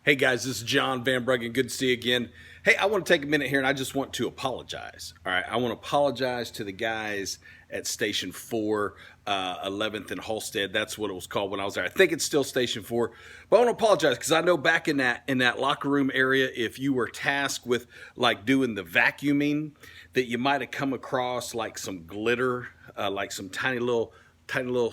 Hey guys, this is John Van Bruggen. Good to see you again. Hey, I want to take a minute here and I just want to apologize. All right, I want to apologize to the guys at Station 4, 11th and Halstead. That's what it was called when I was there. I think it's still Station 4. But I want to apologize because I know back in that locker room area, if you were tasked with like doing the vacuuming, that you might have come across like some glitter, like some tiny little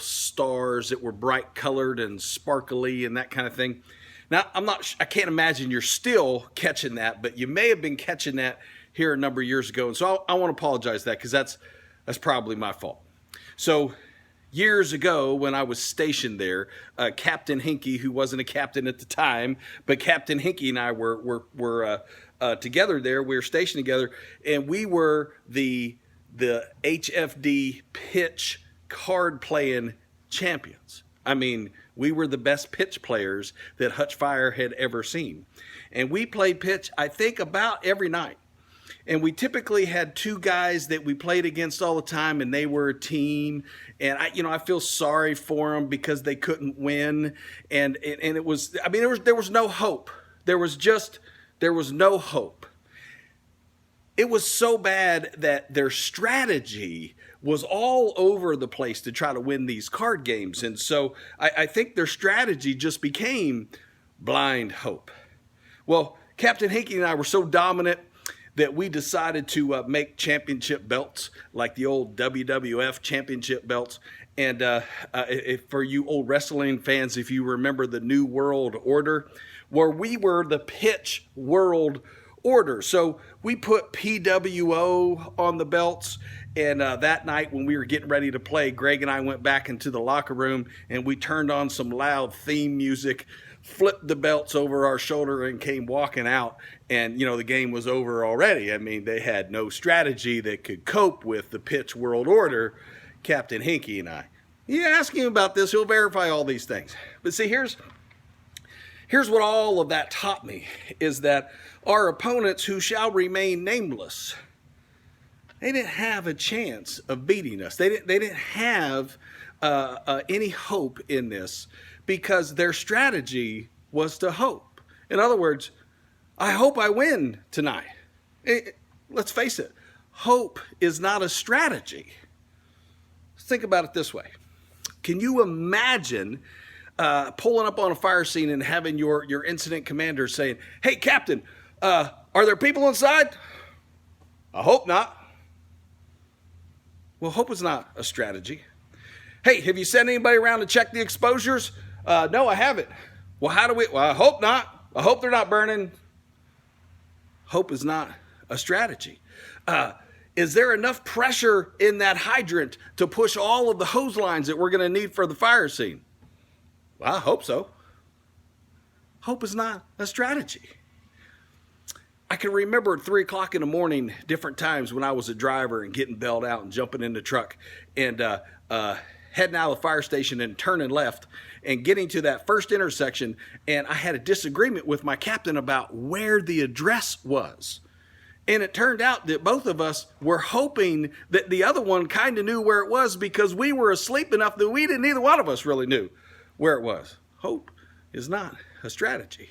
stars that were bright colored and sparkly and that kind of thing. Now, I can't imagine you're still catching that, but you may have been catching that here a number of years ago. And so I want to apologize for that because that's probably my fault. So years ago when I was stationed there, Captain Hinkie, who wasn't a captain at the time, but Captain Hinkie and I were together there. We were stationed together, and we were the HFD pitch card playing champions. I mean, we were the best pitch players that Hutch Fire had ever seen. And we played pitch, I think, about every night. And we typically had two guys that we played against all the time, and they were a team. And I feel sorry for them because they couldn't win. And it was, I mean, there was no hope. There was no hope. It was so bad that their strategy was all over the place to try to win these card games. And so I think their strategy just became blind hope. Well, Captain Hinkie and I were so dominant that we decided to make championship belts, like the old WWF championship belts. And for you old wrestling fans, if you remember the New World Order, where we were the pitch world order. So we put PWO on the belts. And that night when we were getting ready to play, Greg and I went back into the locker room and we turned on some loud theme music, flipped the belts over our shoulder and came walking out. And, the game was over already. I mean, they had no strategy that could cope with the pitch world order, Captain Hinkie and I. You ask him about this, he'll verify all these things. But see, here's what all of that taught me, is that our opponents, who shall remain nameless, they didn't have a chance of beating us. They didn't have any hope in this because their strategy was to hope. In other words, I hope I win tonight. Let's face it, hope is not a strategy. Let's think about it this way. Can you imagine pulling up on a fire scene and having your incident commander saying, "Hey, Captain, are there people inside?" I hope not. Well, hope is not a strategy. Hey, have you sent anybody around to check the exposures? No, I haven't. Well, well, I hope not. I hope they're not burning. Hope is not a strategy. Is there enough pressure in that hydrant to push all of the hose lines that we're going to need for the fire scene? Well, I hope so. Hope is not a strategy. I can remember at 3 o'clock in the morning, different times when I was a driver and getting bailed out and jumping in the truck and heading out of the fire station and turning left and getting to that first intersection. And I had a disagreement with my captain about where the address was. And it turned out that both of us were hoping that the other one kind of knew where it was because we were asleep enough that neither one of us really knew where it was. Hope is not a strategy.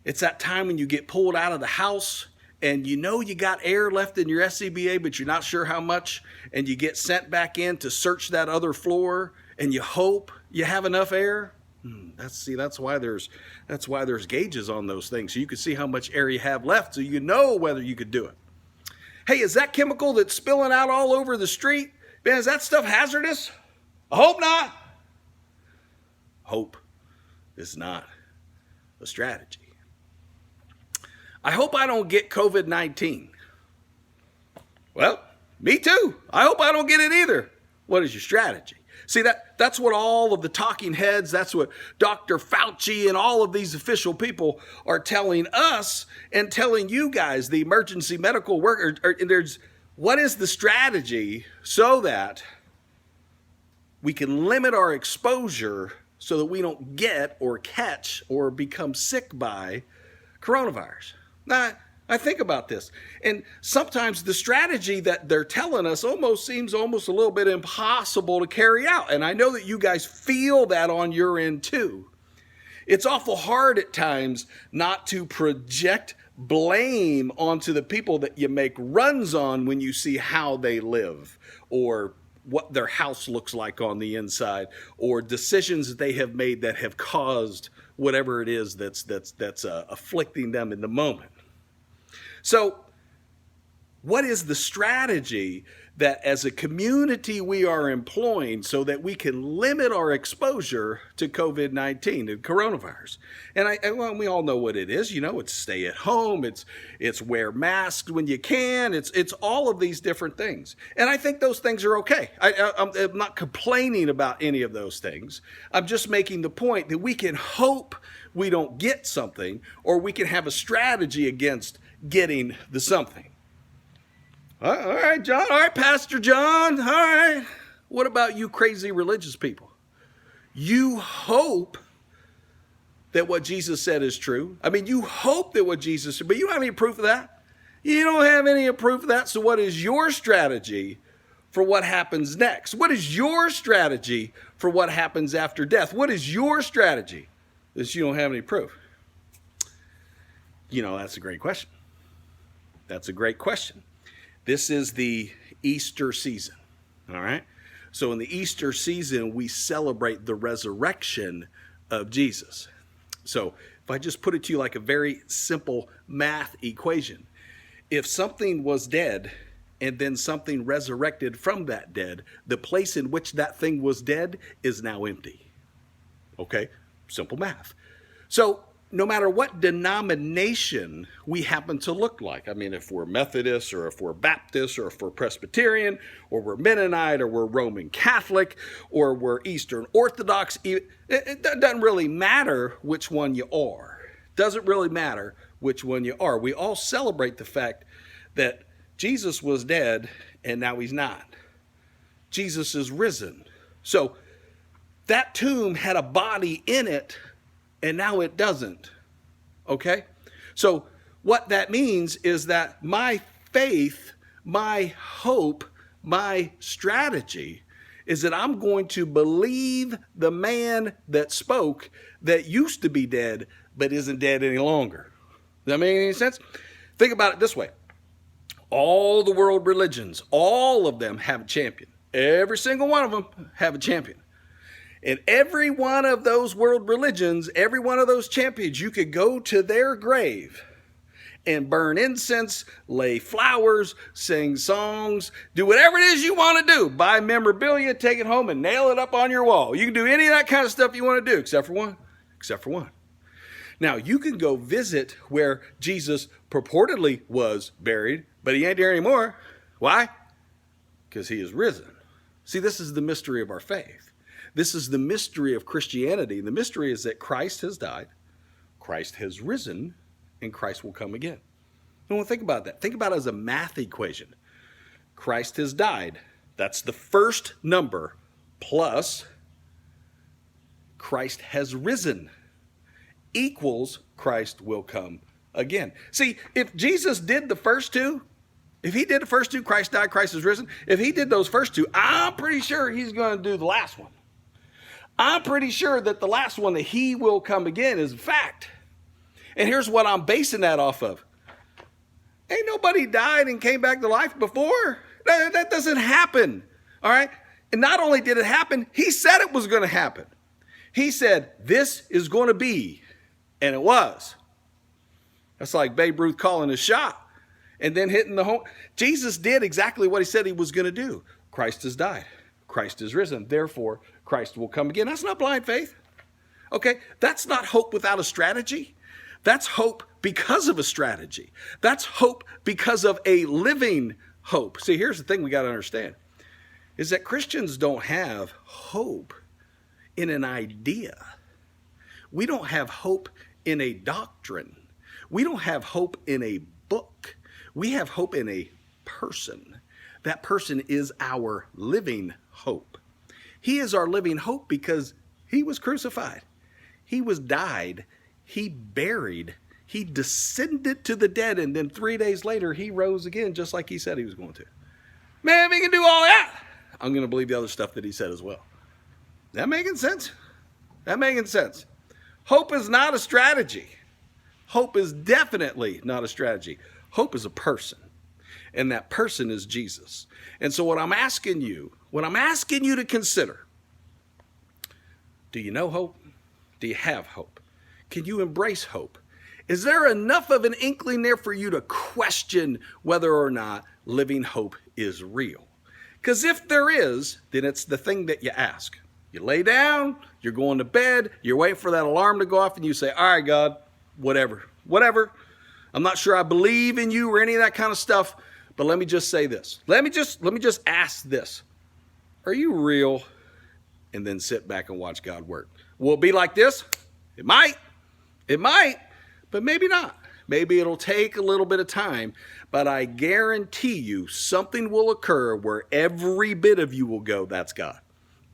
It's that time when you get pulled out of the house and you got air left in your SCBA, but you're not sure how much, and you get sent back in to search that other floor and you hope you have enough air. That's why there's gauges on those things, so you can see how much air you have left so you know whether you could do it. Hey, is that chemical that's spilling out all over the street, man, is that stuff hazardous? I hope not. Hope is not a strategy. I hope I don't get COVID-19. Well, me too. I hope I don't get it either. What is your strategy? See, that's what all of the talking heads, that's what Dr. Fauci and all of these official people are telling us and telling you guys, the emergency medical workers. What is the strategy so that we can limit our exposure so that we don't get or catch or become sick by coronavirus? Now, I think about this, and sometimes the strategy that they're telling us seems a little bit impossible to carry out. And I know that you guys feel that on your end too. It's awful hard at times not to project blame onto the people that you make runs on when you see how they live or what their house looks like on the inside or decisions that they have made that have caused whatever it is that's afflicting them in the moment. So what is the strategy that as a community we are employing so that we can limit our exposure to COVID-19 and coronavirus? And well, we all know what it is. You know, it's stay at home. It's wear masks when you can. It's all of these different things. And I think those things are okay. I'm not complaining about any of those things. I'm just making the point that we can hope we don't get something, or we can have a strategy against getting the something. All right, John. All right, Pastor John. All right. What about you crazy religious people? You hope that what Jesus said is true. I mean, you hope that what Jesus said, but you don't have any proof of that. You don't have any proof of that. So what is your strategy for what happens next? What is your strategy for what happens after death? What is your strategy? Is you don't have any proof. You know, that's a great question. That's a great question. This is the Easter season, all right? So in the Easter season, we celebrate the resurrection of Jesus. So if I just put it to you like a very simple math equation, if something was dead and then something resurrected from that dead, the place in which that thing was dead is now empty. Okay? Simple math. So no matter what denomination we happen to look like, I mean, if we're Methodist or if we're Baptist or if we're Presbyterian or we're Mennonite or we're Roman Catholic or we're Eastern Orthodox, it doesn't really matter which one you are. It doesn't really matter which one you are. We all celebrate the fact that Jesus was dead and now he's not. Jesus is risen. So that tomb had a body in it and now it doesn't, okay? So what that means is that my faith, my hope, my strategy is that I'm going to believe the man that spoke that used to be dead but isn't dead any longer. Does that make any sense? Think about it this way. All the world religions, all of them have a champion. Every single one of them have a champion. And every one of those world religions, every one of those champions, you could go to their grave and burn incense, lay flowers, sing songs, do whatever it is you want to do. Buy memorabilia, take it home, and nail it up on your wall. You can do any of that kind of stuff you want to do, except for one. Except for one. Now, you can go visit where Jesus purportedly was buried, but he ain't there anymore. Why? Because he is risen. See, this is the mystery of our faith. This is the mystery of Christianity. The mystery is that Christ has died, Christ has risen, and Christ will come again. Now, think about that. Think about it as a math equation. Christ has died. That's the first number plus Christ has risen equals Christ will come again. See, if Jesus did the first two, if he did the first two, Christ died, Christ is risen, if he did those first two, I'm pretty sure he's going to do the last one. I'm pretty sure that the last one, that he will come again, is a fact. And here's what I'm basing that off of. Ain't nobody died and came back to life before. That doesn't happen. All right? And not only did it happen, he said it was going to happen. He said, this is going to be. And it was. That's like Babe Ruth calling a shot and then hitting the home. Jesus did exactly what he said he was going to do. Christ has died. Christ is risen. Therefore, Christ will come again. That's not blind faith. Okay? That's not hope without a strategy. That's hope because of a strategy. That's hope because of a living hope. See, here's the thing we got to understand, is that Christians don't have hope in an idea. We don't have hope in a doctrine. We don't have hope in a book. We have hope in a person. That person is our living hope. He is our living hope because he was crucified. He was died. He buried. He descended to the dead. And then 3 days later, he rose again, just like he said he was going to. Man, if he can do all that, I'm going to believe the other stuff that he said as well. That making sense? That making sense? Hope is not a strategy. Hope is definitely not a strategy. Hope is a person, and that person is Jesus. And so what I'm asking you to consider, do you know hope? Do you have hope? Can you embrace hope? Is there enough of an inkling there for you to question whether or not living hope is real? Because if there is, then it's the thing that you ask. You lay down, you're going to bed, you're waiting for that alarm to go off, and you say, all right, God, whatever. I'm not sure I believe in you or any of that kind of stuff, but let me just say this. Let me just ask this. Are you real? And then sit back and watch God work. Will it be like this? It might, but maybe not. Maybe it'll take a little bit of time, but I guarantee you something will occur where every bit of you will go, that's God.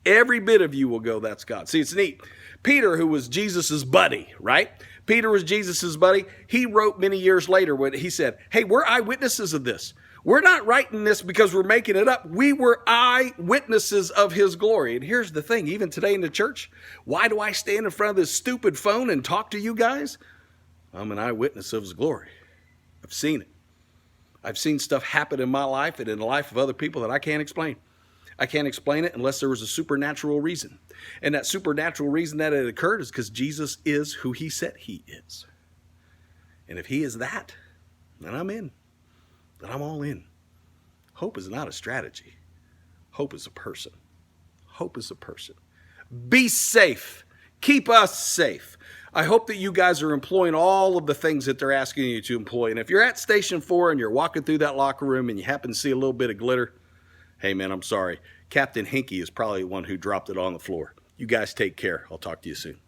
Every bit of you will go, that's God. See, it's neat. Peter, who was Jesus's buddy, right? Peter was Jesus's buddy. He wrote many years later when he said, hey, we're eyewitnesses of this. We're not writing this because we're making it up. We were eyewitnesses of his glory. And here's the thing, even today in the church, why do I stand in front of this stupid phone and talk to you guys? I'm an eyewitness of his glory. I've seen it. I've seen stuff happen in my life and in the life of other people that I can't explain. I can't explain it unless there was a supernatural reason. And that supernatural reason that it occurred is because Jesus is who he said he is. And if he is that, then I'm in. Then I'm all in. Hope is not a strategy. Hope is a person. Hope is a person. Be safe. Keep us safe. I hope that you guys are employing all of the things that they're asking you to employ. And if you're at Station 4 and you're walking through that locker room and you happen to see a little bit of glitter, hey man, I'm sorry. Captain Hinky is probably the one who dropped it on the floor. You guys take care. I'll talk to you soon.